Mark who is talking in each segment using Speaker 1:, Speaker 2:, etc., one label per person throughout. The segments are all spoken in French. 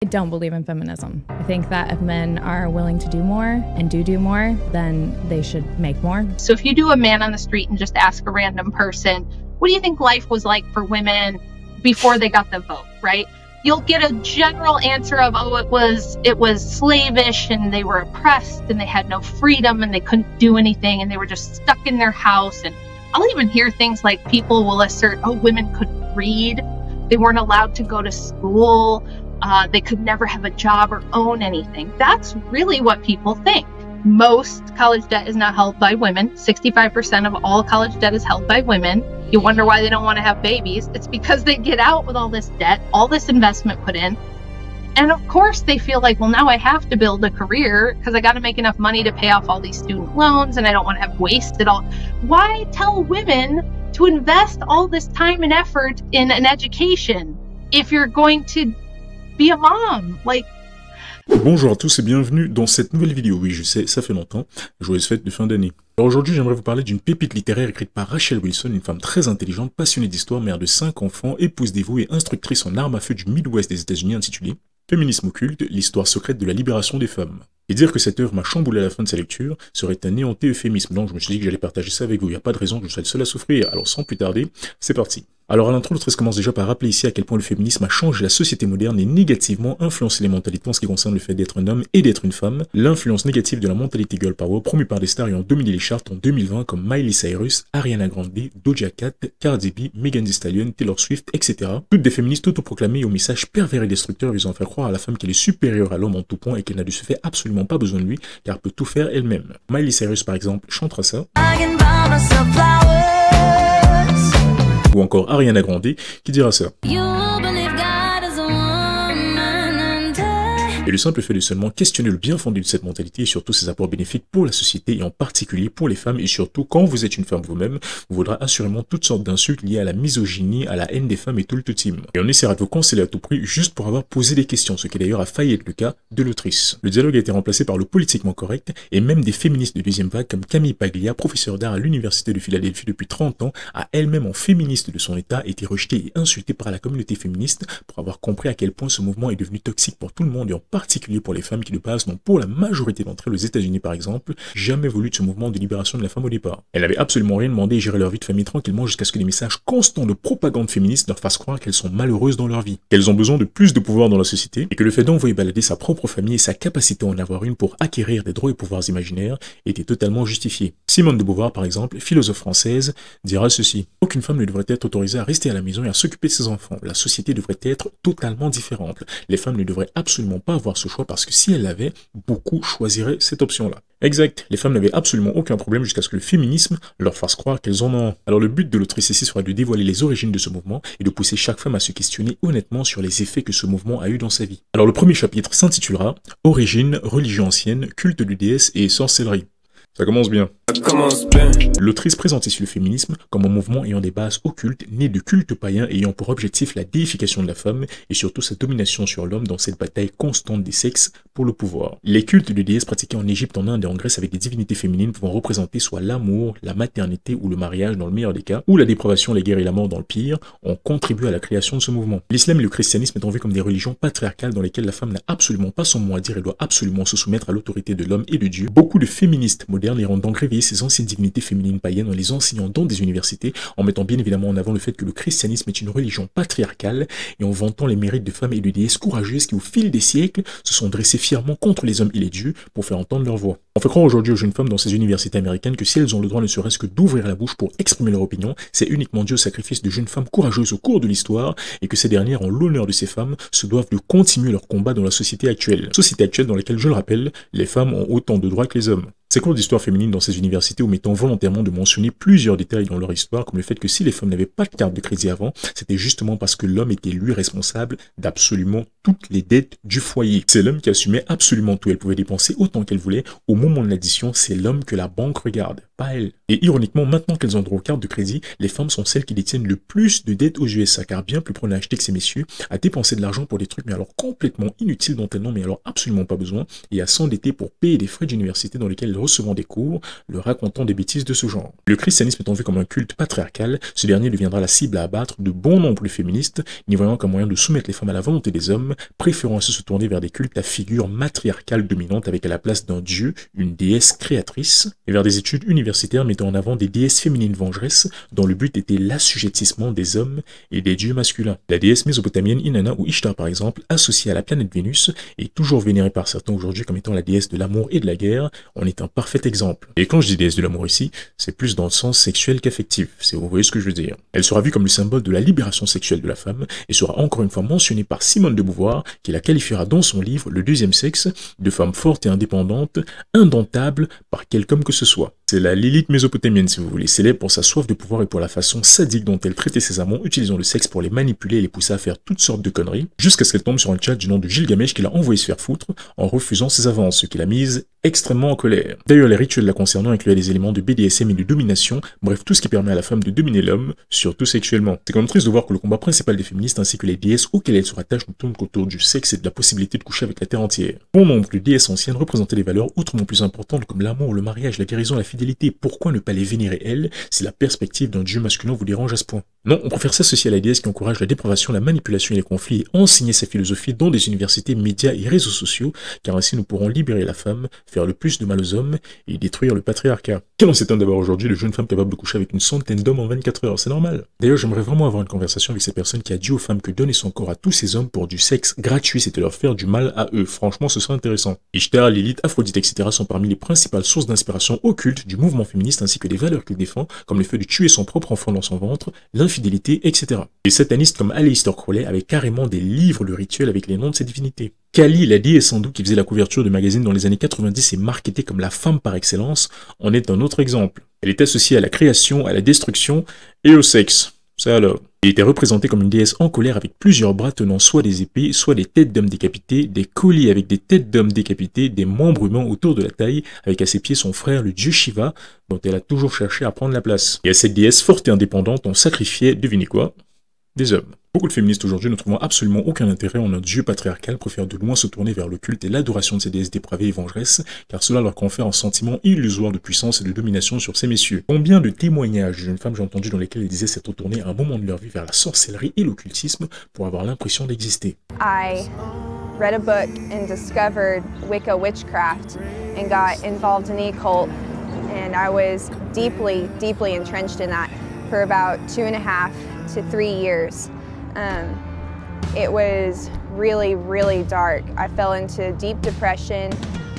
Speaker 1: I don't believe in feminism. I think that if men are willing to do more and do more, then they should make more.
Speaker 2: So if you do a man on the street and just ask a random person, what do you think life was like for women before they got the vote, right? You'll get a general answer of, oh, it was slavish and they were oppressed and they had no freedom and they couldn't do anything and they were just stuck in their house. And I'll even hear things like people will assert, oh, women couldn't read. They weren't allowed to go to school. They could never have a job or own anything. That's really what people think. Most college debt is not held by women. 65% of all college debt is held by women. You wonder why they don't want to have babies. It's because they get out with all this debt, all this investment put in. And of course they feel like, well, now I have to build a career because I got to make enough money to pay off all these student loans and I don't want to have wasted all. Why tell women to invest all this time and effort in an education if you're going to be a mom? Like,
Speaker 3: bonjour à tous et bienvenue dans cette nouvelle vidéo. Oui, je sais, ça fait longtemps. Joyeuses fêtes de fin d'année. Alors aujourd'hui, j'aimerais vous parler d'une pépite littéraire écrite par Rachel Wilson, une femme très intelligente, passionnée d'histoire, mère de 5 enfants, épouse dévouée et instructrice en armes à feu du Midwest des États-Unis, intitulée Féminisme occulte, l'histoire secrète de la libération des femmes. Et dire que cette œuvre m'a chamboulé à la fin de sa lecture serait un néanté euphémisme, donc je me suis dit que j'allais partager ça avec vous. Il n'y a pas de raison que je sois le seul à souffrir. Alors sans plus tarder, c'est parti. Alors à l'intro, l'autrice commence déjà par rappeler ici à quel point le féminisme a changé la société moderne et négativement influencé les mentalités en ce qui concerne le fait d'être un homme et d'être une femme. L'influence négative de la mentalité girl power promue par des stars ayant dominé les charts en 2020 comme Miley Cyrus, Ariana Grande, Doja Cat, Cardi B, Megan Thee Stallion, Taylor Swift, etc. Toutes des féministes autoproclamées au message pervers et destructeur visant à faire croire à la femme qu'elle est supérieure à l'homme en tout point et qu'elle n'a de ce fait absolument pas besoin de lui car elle peut tout faire elle-même. Miley Cyrus par exemple chantera ça. Ou encore Ariana Grande qui dira ça. Et le simple fait de seulement questionner le bien fondé de cette mentalité et surtout ses apports bénéfiques pour la société et en particulier pour les femmes et surtout quand vous êtes une femme vous-même, vous vaudra assurément toutes sortes d'insultes liées à la misogynie, à la haine des femmes et tout le team. Et on essaiera de vous canceller à tout prix juste pour avoir posé des questions, ce qui d'ailleurs a failli être le cas de l'autrice. Le dialogue a été remplacé par le politiquement correct et même des féministes de deuxième vague comme Camille Paglia, professeure d'art à l'université de Philadelphie depuis 30 ans, a elle-même en féministe de son état été rejetée et insultée par la communauté féministe pour avoir compris à quel point ce mouvement est devenu toxique pour tout le monde et en particulier pour les femmes qui de base n'ont pour la majorité d'entre elles aux États-Unis par exemple, jamais voulu de ce mouvement de libération de la femme au départ. Elles n'avaient absolument rien demandé et géraient leur vie de famille tranquillement jusqu'à ce que des messages constants de propagande féministe leur fassent croire qu'elles sont malheureuses dans leur vie, qu'elles ont besoin de plus de pouvoir dans la société et que le fait d'envoyer balader sa propre famille et sa capacité à en avoir une pour acquérir des droits et pouvoirs imaginaires était totalement justifié. Simone de Beauvoir par exemple, philosophe française, dira ceci: aucune femme ne devrait être autorisée à rester à la maison et à s'occuper de ses enfants. La société devrait être totalement différente. Les femmes ne devraient absolument pas avoir ce choix parce que si elles l'avaient, beaucoup choisiraient cette option-là. Exact, les femmes n'avaient absolument aucun problème jusqu'à ce que le féminisme leur fasse croire qu'elles en ont. Alors le but de l'autrice ici sera de dévoiler les origines de ce mouvement et de pousser chaque femme à se questionner honnêtement sur les effets que ce mouvement a eu dans sa vie. Alors le premier chapitre s'intitulera « Origine, religion ancienne, culte de déesse et sorcellerie ». Ça commence bien. L'autrice présente ici le féminisme comme un mouvement ayant des bases occultes, né de cultes païens ayant pour objectif la déification de la femme et surtout sa domination sur l'homme dans cette bataille constante des sexes pour le pouvoir. Les cultes de déesses pratiqués en Égypte, en Inde et en Grèce avec des divinités féminines pouvant représenter soit l'amour, la maternité ou le mariage dans le meilleur des cas, ou la dépravation, les guerres et la mort dans le pire, ont contribué à la création de ce mouvement. L'islam et le christianisme étant vus comme des religions patriarcales dans lesquelles la femme n'a absolument pas son mot à dire et doit absolument se soumettre à l'autorité de l'homme et de Dieu, beaucoup de féministes modernes iront donc réveiller ces anciennes divinités féminines païennes en les enseignant dans des universités, en mettant bien évidemment en avant le fait que le christianisme est une religion patriarcale et en vantant les mérites de femmes et de déesses courageuses qui au fil des siècles se sont dressées fièrement contre les hommes et les dieux pour faire entendre leur voix. On fait croire aujourd'hui aux jeunes femmes dans ces universités américaines que si elles ont le droit ne serait-ce que d'ouvrir la bouche pour exprimer leur opinion, c'est uniquement dû au sacrifice de jeunes femmes courageuses au cours de l'histoire et que ces dernières, en l'honneur de ces femmes, se doivent de continuer leur combat dans la société actuelle. Société actuelle dans laquelle, je le rappelle, les femmes ont autant de droits que les hommes. Ces cours d'histoire féminine dans ces universités omettant volontairement de mentionner plusieurs détails dans leur histoire, comme le fait que si les femmes n'avaient pas de carte de crédit avant, c'était justement parce que l'homme était lui responsable d'absolument toutes les dettes du foyer. C'est l'homme qui assumait absolument tout. Elle pouvait dépenser autant qu'elle voulait. Au moment de l'addition, c'est l'homme que la banque regarde, pas elle. Et ironiquement, maintenant qu'elles ont droit aux cartes de crédit, les femmes sont celles qui détiennent le plus de dettes aux USA, car bien plus prônes à acheter que ces messieurs, à dépenser de l'argent pour des trucs mais alors complètement inutiles dont elles n'ont mais alors absolument pas besoin, et à s'endetter pour payer des frais d'université dans lesquels elles recevant des cours, leur racontant des bêtises de ce genre. Le christianisme étant vu comme un culte patriarcal, ce dernier deviendra la cible à abattre de bon nombre de féministes, n'y voyant qu'un moyen de soumettre les femmes à la volonté des hommes, préférant ainsi se tourner vers des cultes à figure matriarcale dominante avec à la place d'un dieu, une déesse créatrice, et vers des études universitaires mettant en avant des déesses féminines vengeresses, dont le but était l'assujettissement des hommes et des dieux masculins. La déesse mésopotamienne Inanna ou Ishtar par exemple, associée à la planète Vénus, est toujours vénérée par certains aujourd'hui comme étant la déesse de l'amour et de la guerre, en est un parfait exemple. Et quand je dis déesse de l'amour ici, c'est plus dans le sens sexuel qu'affectif, si vous voyez ce que je veux dire. Elle sera vue comme le symbole de la libération sexuelle de la femme, et sera encore une fois mentionnée par Simone de Beauvoir, qui la qualifiera dans son livre Le deuxième sexe, de femme forte et indépendante, indomptable par quelque homme que ce soit. C'est la Lilith mésopotamienne si vous voulez, célèbre pour sa soif de pouvoir et pour la façon sadique dont elle traitait ses amants, utilisant le sexe pour les manipuler et les pousser à faire toutes sortes de conneries, jusqu'à ce qu'elle tombe sur un chat du nom de Gilgamesh qui l'a envoyé se faire foutre en refusant ses avances, ce qui l'a mise extrêmement en colère. D'ailleurs, les rituels la concernant incluaient des éléments de BDSM et de domination, bref tout ce qui permet à la femme de dominer l'homme, surtout sexuellement. C'est quand même triste de voir que le combat principal des féministes ainsi que les déesses auxquelles elles se rattachent ne tournent qu'autour du sexe et de la possibilité de coucher avec la terre entière. Bon nombre de déesses anciennes représentaient des valeurs autrement plus importantes comme l'amour, le mariage, la guérison, la fidélité. Pourquoi ne pas les vénérer elles si la perspective d'un dieu masculin vous dérange à ce point? Non, on préfère s'associer à la déesse qui encourage la dépravation, la manipulation et les conflits et enseigner sa philosophie dans des universités, médias et réseaux sociaux, car ainsi nous pourrons libérer la femme, faire le plus de mal aux hommes et détruire le patriarcat. Quel en s'étonne d'avoir aujourd'hui de jeunes femmes capables de coucher avec une centaine d'hommes en 24 heures, c'est normal. D'ailleurs, j'aimerais vraiment avoir une conversation avec ces personnes qui a dit aux femmes que donner son corps à tous ces hommes pour du sexe gratuit, c'était leur faire du mal à eux. Franchement, ce serait intéressant. Ishtar, Lilith, Aphrodite, etc. sont parmi les principales sources d'inspiration occulte du mouvement féministe ainsi que des valeurs qu'il défend, comme le fait de tuer son propre enfant dans son ventre, l'infidélité, etc. Les satanistes comme Aleister Crowley avaient carrément des livres de rituels avec les noms de ces divinités. Kali, la déesse hindoue qui faisait la couverture de magazines dans les années 90 et marketée comme la femme par excellence, en est un autre exemple. Elle est associée à la création, à la destruction et au sexe. Ça alors. Elle était représentée comme une déesse en colère avec plusieurs bras tenant soit des épées, soit des têtes d'hommes décapités, des colliers avec des têtes d'hommes décapités, des membres humains autour de la taille, avec à ses pieds son frère le dieu Shiva, dont elle a toujours cherché à prendre la place. Et à cette déesse forte et indépendante, on sacrifiait, devinez quoi? Des hommes. Beaucoup de féministes aujourd'hui ne trouvant absolument aucun intérêt en un dieu patriarcal préfèrent de loin se tourner vers le culte et l'adoration de ces déesses dépravées et vengeresses, car cela leur confère un sentiment illusoire de puissance et de domination sur ces messieurs. Combien de témoignages de jeunes femmes j'ai entendu dans lesquels elles disaient s'être tournées à un moment de leur vie vers la sorcellerie et l'occultisme pour avoir l'impression d'exister.
Speaker 4: I read a book and discovered Wicca witchcraft and got involved in the occult, and I was deeply entrenched in that for about 2.5 to 3 years. It was really dark. I fell into deep depression,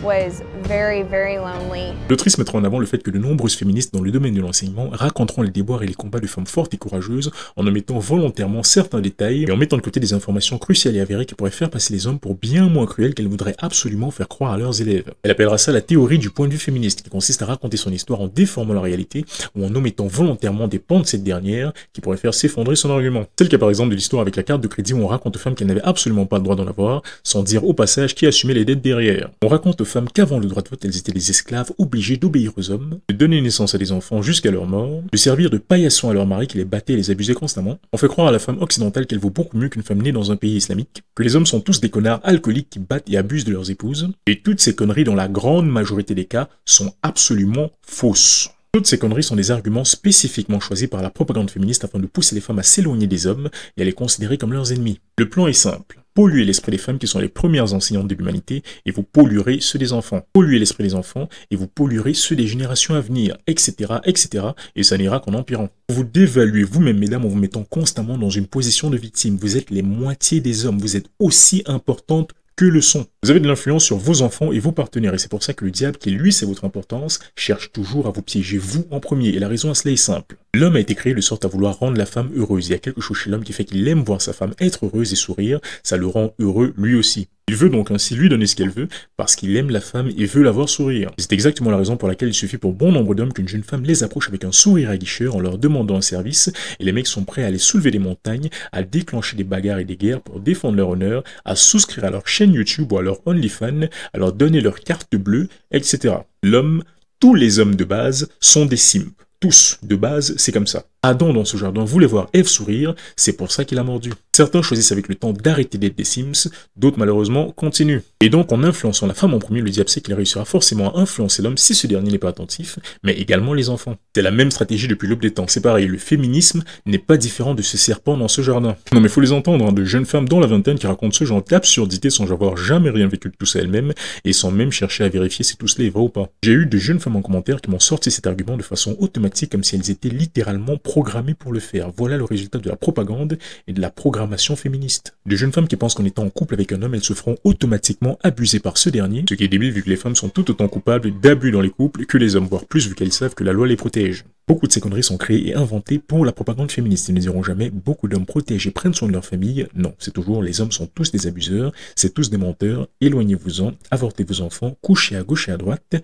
Speaker 4: was very lonely.
Speaker 3: L'autrice mettra en avant le fait que de nombreuses féministes dans le domaine de l'enseignement raconteront les déboires et les combats de femmes fortes et courageuses en omettant volontairement certains détails et en mettant de côté des informations cruciales et avérées qui pourraient faire passer les hommes pour bien moins cruels qu'elles voudraient absolument faire croire à leurs élèves. Elle appellera ça la théorie du point de vue féministe qui consiste à raconter son histoire en déformant la réalité ou en omettant volontairement des pans de cette dernière qui pourraient faire s'effondrer son argument. C'est le cas par exemple de l'histoire avec la carte de crédit où on raconte aux femmes qu'elles n'avaient absolument pas le droit d'en avoir, sans dire au passage qui assumait les dettes derrière. On raconte aux femmes qu'avant le droit de vote, elles étaient des esclaves obligés d'obéir aux hommes, de donner naissance à des enfants jusqu'à leur mort, de servir de paillasson à leur mari qui les battait et les abusait constamment. On fait croire à la femme occidentale qu'elle vaut beaucoup mieux qu'une femme née dans un pays islamique, que les hommes sont tous des connards alcooliques qui battent et abusent de leurs épouses, et toutes ces conneries dans la grande majorité des cas sont absolument fausses. Toutes ces conneries sont des arguments spécifiquement choisis par la propagande féministe afin de pousser les femmes à s'éloigner des hommes et à les considérer comme leurs ennemis. Le plan est simple. Polluez l'esprit des femmes qui sont les premières enseignantes de l'humanité et vous polluerez ceux des enfants. Polluez l'esprit des enfants et vous polluerez ceux des générations à venir, etc., etc. Et ça n'ira qu'en empirant. Vous dévaluez vous-même, mesdames, en vous mettant constamment dans une position de victime. Vous êtes les moitiés des hommes. Vous êtes aussi importantes que le sont. Vous avez de l'influence sur vos enfants et vos partenaires et c'est pour ça que le diable, qui lui sait votre importance, cherche toujours à vous piéger vous en premier et la raison à cela est simple. L'homme a été créé de sorte à vouloir rendre la femme heureuse. Il y a quelque chose chez l'homme qui fait qu'il aime voir sa femme être heureuse et sourire, ça le rend heureux lui aussi. Il veut donc ainsi lui donner ce qu'elle veut parce qu'il aime la femme et veut la voir sourire. C'est exactement la raison pour laquelle il suffit pour bon nombre d'hommes qu'une jeune femme les approche avec un sourire aguicheur en leur demandant un service et les mecs sont prêts à aller soulever des montagnes, à déclencher des bagarres et des guerres pour défendre leur honneur, à souscrire à leur chaîne YouTube ou à leur OnlyFans, à leur donner leur carte bleue, etc. L'homme, tous les hommes de base sont des simps. Tous, de base, c'est comme ça. Adam dans ce jardin voulait voir Ève sourire, c'est pour ça qu'il a mordu. Certains choisissent avec le temps d'arrêter d'être des Sims, d'autres malheureusement continuent. Et donc en influençant la femme en premier, le diable sait qu'il réussira forcément à influencer l'homme si ce dernier n'est pas attentif, mais également les enfants. C'est la même stratégie depuis l'aube des temps, c'est pareil, le féminisme n'est pas différent de ce serpent dans ce jardin. Non mais faut les entendre, hein, de jeunes femmes dans la vingtaine qui racontent ce genre d'absurdité sans avoir jamais rien vécu de tout ça elles-mêmes, et sans même chercher à vérifier si tout cela est vrai ou pas. J'ai eu de jeunes femmes en commentaire qui m'ont sorti cet argument de façon automatique comme si elles étaient littéralement programmées pour le faire. Voilà le résultat de la propagande et de la programmation féministe. De jeunes femmes qui pensent qu'en étant en couple avec un homme, elles se feront automatiquement abuser par ce dernier, ce qui est débile vu que les femmes sont tout autant coupables d'abus dans les couples que les hommes, voire plus vu qu'elles savent que la loi les protège. Beaucoup de ces conneries sont créées et inventées pour la propagande féministe. Ils ne diront jamais beaucoup d'hommes protègent et prennent soin de leur famille. Non, c'est toujours les hommes sont tous des abuseurs, c'est tous des menteurs, éloignez-vous-en, avortez vos enfants, couchez à gauche et à droite.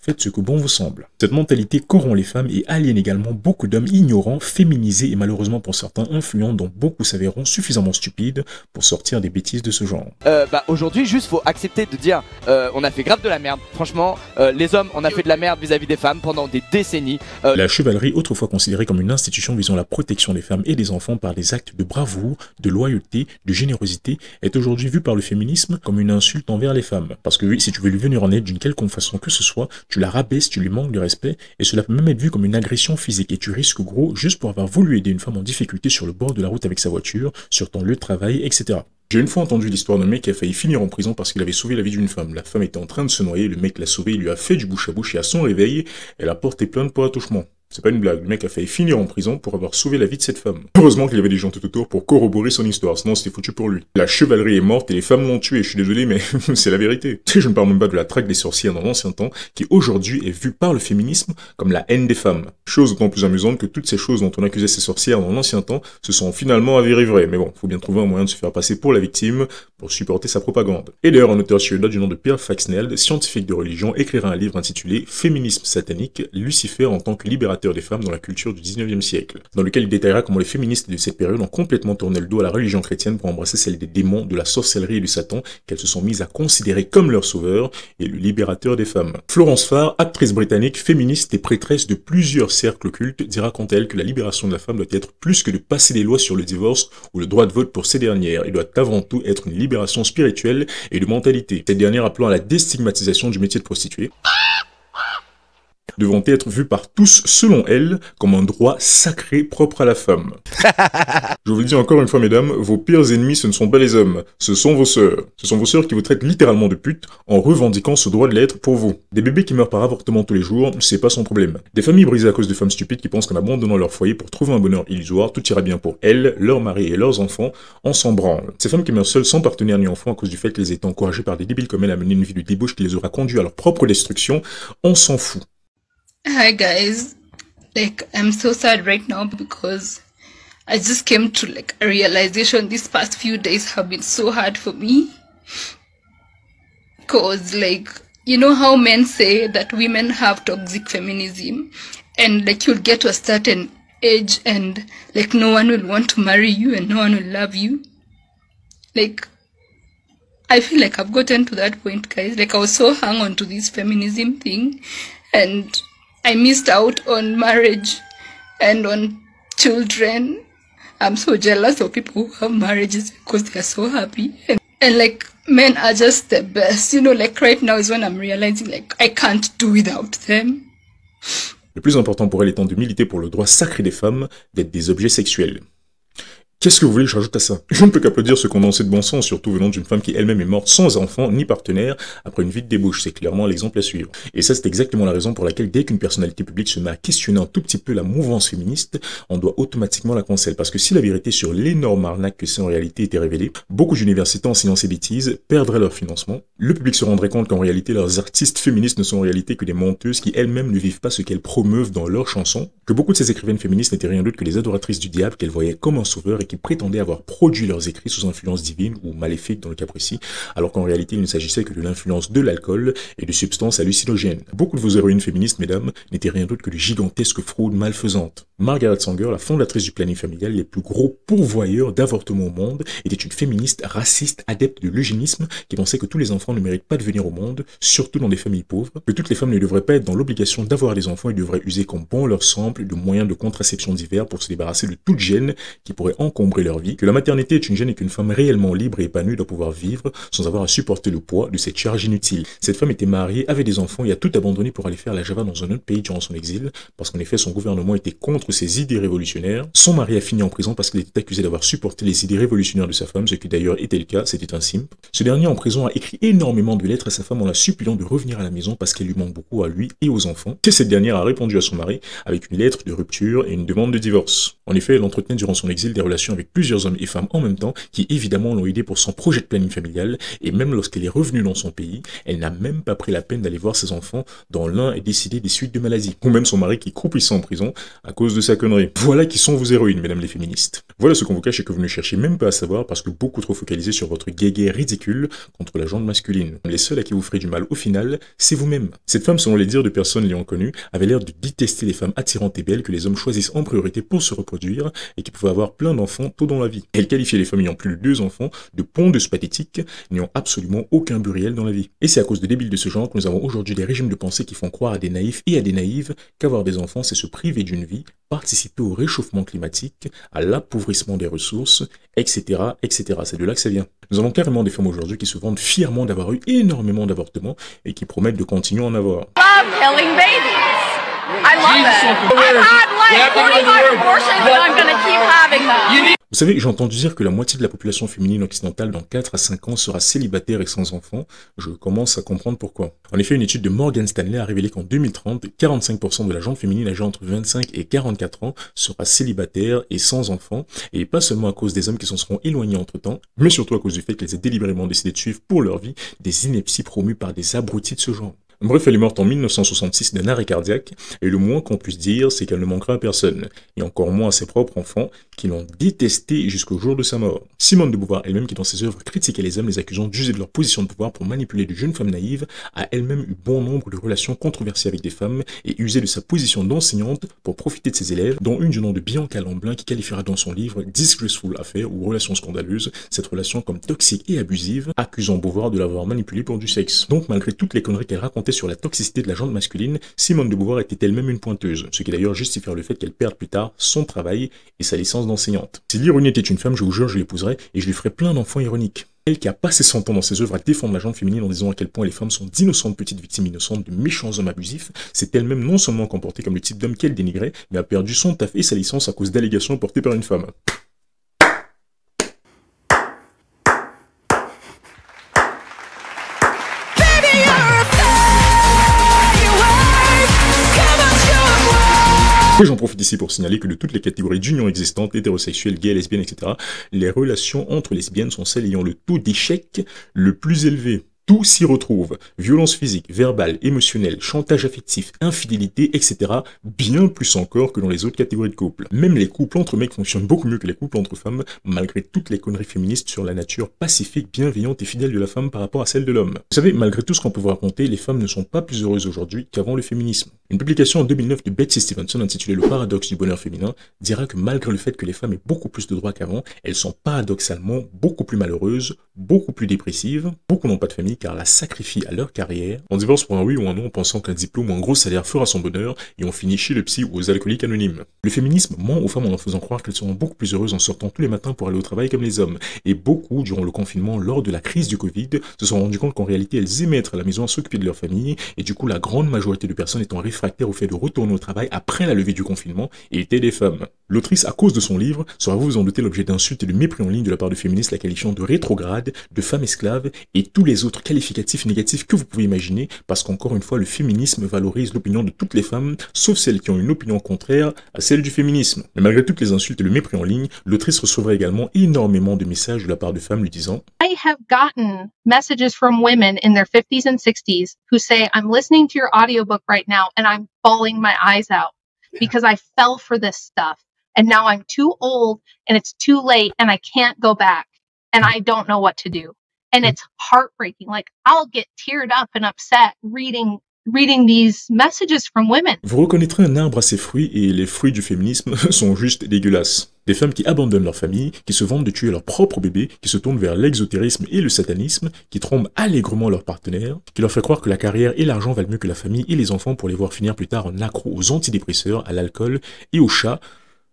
Speaker 3: Faites ce que bon vous semble. Cette mentalité corrompt les femmes et aliène également beaucoup d'hommes ignorants, féminisés et malheureusement pour certains influents dont beaucoup s'avéreront suffisamment stupides pour sortir des bêtises de ce genre.
Speaker 5: Aujourd'hui, juste faut accepter de dire on a fait grave de la merde. Franchement, les hommes, on a fait de la merde vis-à-vis des femmes pendant des décennies.
Speaker 3: La chevalerie, autrefois considérée comme une institution visant la protection des femmes et des enfants par des actes de bravoure, de loyauté, de générosité, est aujourd'hui vue par le féminisme comme une insulte envers les femmes. Parce que oui, si tu veux lui venir en aide d'une quelconque façon que ce soit, tu la rabaisses, tu lui manques de respect, et cela peut même être vu comme une agression physique, et tu risques gros juste pour avoir voulu aider une femme en difficulté sur le bord de la route avec sa voiture, sur ton lieu de travail, etc. J'ai une fois entendu l'histoire d'un mec qui a failli finir en prison parce qu'il avait sauvé la vie d'une femme. La femme était en train de se noyer, le mec l'a sauvée, il lui a fait du bouche à bouche et à son réveil, elle a porté plainte pour attouchement. C'est pas une blague, le mec a failli finir en prison pour avoir sauvé la vie de cette femme. Heureusement qu'il y avait des gens tout autour pour corroborer son histoire, sinon c'était foutu pour lui. La chevalerie est morte et les femmes l'ont tué, je suis désolé mais c'est la vérité. Je ne parle même pas de la traque des sorcières dans l'ancien temps, qui aujourd'hui est vue par le féminisme comme la haine des femmes. Chose d'autant plus amusante que toutes ces choses dont on accusait ces sorcières dans l'ancien temps se sont finalement avérées vraies, mais bon, faut bien trouver un moyen de se faire passer pour la victime pour supporter sa propagande. Et d'ailleurs, un auteur suédois du nom de Pierre Faxneld, scientifique de religion, écrira un livre intitulé Féminisme satanique, Lucifer en tant que libérateur des femmes dans la culture du 19e siècle, dans lequel il détaillera comment les féministes de cette période ont complètement tourné le dos à la religion chrétienne pour embrasser celle des démons, de la sorcellerie et du Satan, qu'elles se sont mises à considérer comme leur sauveur et le libérateur des femmes. Florence Farr, actrice britannique, féministe et prêtresse de plusieurs cercles occultes, dira quant à elle que la libération de la femme doit être plus que de passer des lois sur le divorce ou le droit de vote pour ces dernières, et doit avant tout être une libération spirituelle et de mentalité, cette dernière appelant à la déstigmatisation du métier de prostituée, devant être vus par tous, selon elle, comme un droit sacré propre à la femme. Je vous le dis encore une fois, mesdames, vos pires ennemis, ce ne sont pas les hommes, ce sont vos sœurs. Ce sont vos sœurs qui vous traitent littéralement de pute en revendiquant ce droit de l'être pour vous. Des bébés qui meurent par avortement tous les jours, c'est pas son problème. Des familles brisées à cause de femmes stupides qui pensent qu'en abandonnant leur foyer pour trouver un bonheur illusoire, tout ira bien pour elles, leurs maris et leurs enfants, on s'en branle. Ces femmes qui meurent seules sans partenaire ni enfant à cause du fait qu'elles étaient encouragées par des débiles comme elles à mener une vie de débauche qui les aura conduits à leur propre destruction, on s'en fout.
Speaker 6: Hi guys, I'm so sad right now because I just came to a realization these past few days have been so hard for me. Cause you know how men say that women have toxic feminism and you'll get to a certain age and no one will want to marry you and no one will love you. I feel like I've gotten to that point, guys. I was so hung on to this feminism thing and I missed out on marriage and on children. I'm so jealous of people who have marriages because they are so happy. And men are just the best. Right now is when I'm realizing I can't do without them.
Speaker 3: Le plus important pour elle étant de militer pour le droit sacré des femmes d'être des objets sexuels. Qu'est-ce que vous voulez que je rajoute à ça? Je ne peux qu'applaudir ce condensé de bon sens, surtout venant d'une femme qui elle-même est morte sans enfant ni partenaire après une vie de débauche. C'est clairement l'exemple à suivre. Et ça, c'est exactement la raison pour laquelle dès qu'une personnalité publique se met à questionner un tout petit peu la mouvance féministe, on doit automatiquement la cancel. Parce que si la vérité sur l'énorme arnaque que c'est en réalité était révélée, beaucoup d'universités enseignant ces bêtises perdraient leur financement. Le public se rendrait compte qu'en réalité, leurs artistes féministes ne sont en réalité que des menteuses qui elles-mêmes ne vivent pas ce qu'elles promeuvent dans leurs chansons, que beaucoup de ces écrivaines féministes n'étaient rien d'autre que les adoratrices du diable qu'elles voyaient comme un sauveur et qui prétendaient avoir produit leurs écrits sous influence divine ou maléfique dans le cas précis, alors qu'en réalité il ne s'agissait que de l'influence de l'alcool et de substances hallucinogènes. Beaucoup de vos héroïnes féministes, mesdames, n'étaient rien d'autre que de gigantesques fraudes malfaisantes. Margaret Sanger, la fondatrice du planning familial, les plus gros pourvoyeurs d'avortements au monde, était une féministe raciste adepte de l'eugénisme qui pensait que tous les enfants ne méritent pas de venir au monde, surtout dans des familles pauvres, que toutes les femmes ne devraient pas être dans l'obligation d'avoir des enfants et devraient user comme bon leur semble de moyens de contraception divers pour se débarrasser de toute gêne qui pourrait encombrer leur vie, que la maternité est une gêne et qu'une femme réellement libre et épanouie doit pouvoir vivre sans avoir à supporter le poids de cette charge inutile. Cette femme était mariée, avait des enfants et a tout abandonné pour aller faire la Java dans un autre pays durant son exil, parce qu'en effet son gouvernement était contre ses idées révolutionnaires. Son mari a fini en prison parce qu'il était accusé d'avoir supporté les idées révolutionnaires de sa femme, ce qui d'ailleurs était le cas, c'était un simp. Ce dernier en prison a écrit énormément de lettres à sa femme en la suppliant de revenir à la maison parce qu'elle lui manque beaucoup à lui et aux enfants. Et cette dernière a répondu à son mari avec une lettre de rupture et une demande de divorce. En effet, elle entretenait durant son exil des relations avec plusieurs hommes et femmes en même temps qui évidemment l'ont aidé pour son projet de planning familial et même lorsqu'elle est revenue dans son pays, elle n'a même pas pris la peine d'aller voir ses enfants dont l'un est décédé des suites de maladie. Ou même son mari qui croupissait en prison à cause de sa connerie. Voilà qui sont vos héroïnes, mesdames les féministes. Voilà ce qu'on vous cache et que vous ne cherchez même pas à savoir parce que beaucoup trop focalisé sur votre guéguerre ridicule contre la jante masculine. Les seuls à qui vous ferez du mal au final, c'est vous-même. Cette femme, selon les dires de personnes l'ayant connue, avait l'air de détester les femmes attirantes et belles que les hommes choisissent en priorité pour se reproduire et qui pouvaient avoir plein d'enfants tôt dans la vie. Elle qualifiait les femmes ayant plus de 2 enfants de pondeuses pathétiques, n'ayant absolument aucun but réel dans la vie. Et c'est à cause de débiles de ce genre que nous avons aujourd'hui des régimes de pensée qui font croire à des naïfs et à des naïves qu'avoir des enfants, c'est se priver d'une vie, participer au réchauffement climatique, à l'appauvrissement des ressources, etc., etc. C'est de là que ça vient. Nous avons carrément des femmes aujourd'hui qui se vantent fièrement d'avoir eu énormément d'avortements et qui promettent de continuer à en avoir.
Speaker 7: Killing babies. I love it. I've had like 45 abortions and I'm gonna keep having them.
Speaker 3: Vous savez, j'ai entendu dire que la moitié de la population féminine occidentale dans 4 à 5 ans sera célibataire et sans enfants. Je commence à comprendre pourquoi. En effet, une étude de Morgan Stanley a révélé qu'en 2030, 45% de la gente féminine âgée entre 25 et 44 ans sera célibataire et sans enfants, et pas seulement à cause des hommes qui s'en seront éloignés entre-temps, mais surtout à cause du fait qu'elles aient délibérément décidé de suivre pour leur vie des inepties promues par des abrutis de ce genre. Bref, elle est morte en 1966 d'un arrêt cardiaque, et le moins qu'on puisse dire, c'est qu'elle ne manquera à personne, et encore moins à ses propres enfants, qui l'ont détestée jusqu'au jour de sa mort. Simone de Beauvoir elle-même, qui dans ses œuvres critiquait les hommes, les accusant d'user de leur position de pouvoir pour manipuler de jeunes femmes naïves, a elle-même eu bon nombre de relations controversées avec des femmes, et usé de sa position d'enseignante pour profiter de ses élèves, dont une du nom de Bianca Lamblin, qui qualifiera dans son livre Disgraceful Affair ou Relation scandaleuse, cette relation comme toxique et abusive, accusant Beauvoir de l'avoir manipulée pour du sexe. Donc malgré toutes les conneries qu'elle racontait sur la toxicité de la gente masculine, Simone de Beauvoir était elle-même une pointeuse, ce qui d'ailleurs justifiera le fait qu'elle perde plus tard son travail et sa licence d'enseignante. Si l'ironie était une femme, je vous jure, je l'épouserais et je lui ferais plein d'enfants ironiques. Elle qui a passé son temps dans ses œuvres à défendre la gente féminine en disant à quel point les femmes sont d'innocentes petites victimes innocentes de méchants hommes abusifs, s'est elle-même non seulement comportée comme le type d'homme qu'elle dénigrait, mais a perdu son taf et sa licence à cause d'allégations portées par une femme. Et j'en profite ici pour signaler que de toutes les catégories d'unions existantes, hétérosexuelles, gays, lesbiennes, etc., les relations entre lesbiennes sont celles ayant le taux d'échec le plus élevé. Tout s'y retrouve. Violence physique, verbale, émotionnelle, chantage affectif, infidélité, etc. Bien plus encore que dans les autres catégories de couples. Même les couples entre mecs fonctionnent beaucoup mieux que les couples entre femmes, malgré toutes les conneries féministes sur la nature pacifique, bienveillante et fidèle de la femme par rapport à celle de l'homme. Vous savez, malgré tout ce qu'on peut vous raconter, les femmes ne sont pas plus heureuses aujourd'hui qu'avant le féminisme. Une publication en 2009 de Betsy Stevenson intitulée Le paradoxe du bonheur féminin dira que malgré le fait que les femmes aient beaucoup plus de droits qu'avant, elles sont paradoxalement beaucoup plus malheureuses, beaucoup plus dépressives, beaucoup n'ont pas de famille car la sacrifient à leur carrière, on divorce pour un oui ou un non en pensant qu'un diplôme ou un gros salaire fera son bonheur et on finit chez le psy ou aux alcooliques anonymes. Le féminisme ment aux femmes en leur faisant croire qu'elles seront beaucoup plus heureuses en sortant tous les matins pour aller au travail comme les hommes. Et beaucoup, durant le confinement, lors de la crise du Covid, se sont rendus compte qu'en réalité elles aimaient être à la maison à s'occuper de leur famille et du coup la grande majorité de personnes étant réfractaires au fait de retourner au travail après la levée du confinement étaient des femmes. L'autrice, à cause de son livre, sera vous en doutez l'objet d'insultes et de mépris en ligne de la part de féministes la qualifiant de rétrograde, de femme esclave et tous les autres qualificatifs négatifs que vous pouvez imaginer parce qu'encore une fois le féminisme valorise l'opinion de toutes les femmes sauf celles qui ont une opinion contraire à celle du féminisme. Mais malgré toutes les insultes et le mépris en ligne, l'autrice recevra également énormément de messages de la part de femmes lui disant
Speaker 2: I have gotten messages from women in their 50s and 60s who say, I'm listening to your audiobook right now and I'm bawling my eyes out because I fell for this stuff. And now I'm too old and it's too late and I can't go back and I don't know what to do. And it's heartbreaking. Like I'll get teared up and upset reading reading these messages from women.
Speaker 3: Vous reconnaîtrez un arbre à ses fruits et les fruits du féminisme sont juste dégueulasses. Des femmes qui abandonnent leur famille, qui se vantent de tuer leur propre bébé, qui se tournent vers l'exotérisme et le satanisme, qui trompent allègrement leurs partenaires, qui leur fait croire que la carrière et l'argent valent mieux que la famille et les enfants pour les voir finir plus tard en accro aux antidépresseurs, à l'alcool et aux chats,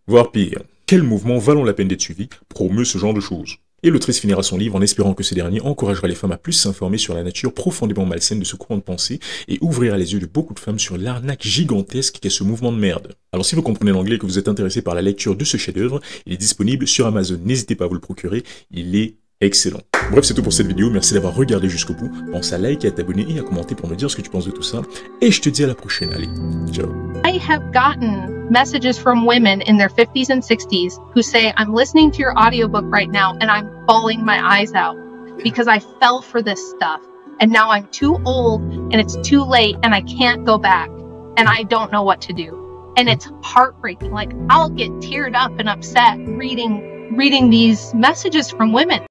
Speaker 3: voire pire. Quel mouvement valant la peine d'être suivi promeut ce genre de choses? Et l'autrice finira son livre en espérant que ces derniers encouragera les femmes à plus s'informer sur la nature profondément malsaine de ce courant de pensée et ouvrira les yeux de beaucoup de femmes sur l'arnaque gigantesque qu'est ce mouvement de merde. Alors si vous comprenez l'anglais et que vous êtes intéressé par la lecture de ce chef-d'œuvre, il est disponible sur Amazon, n'hésitez pas à vous le procurer, il est excellent. Bref, c'est tout pour cette vidéo, merci d'avoir regardé jusqu'au bout, pense à liker, à t'abonner et à commenter pour me dire ce que tu penses de tout ça, et je te dis à la prochaine, allez, ciao.
Speaker 2: I have gotten messages from women in their 50s and 60s who say, I'm listening to your audiobook right now and I'm bawling my eyes out because I fell for this stuff and now I'm too old and it's too late and I can't go back and I don't know what to do. And it's heartbreaking. Like, I'll get teared up and upset reading these messages from women.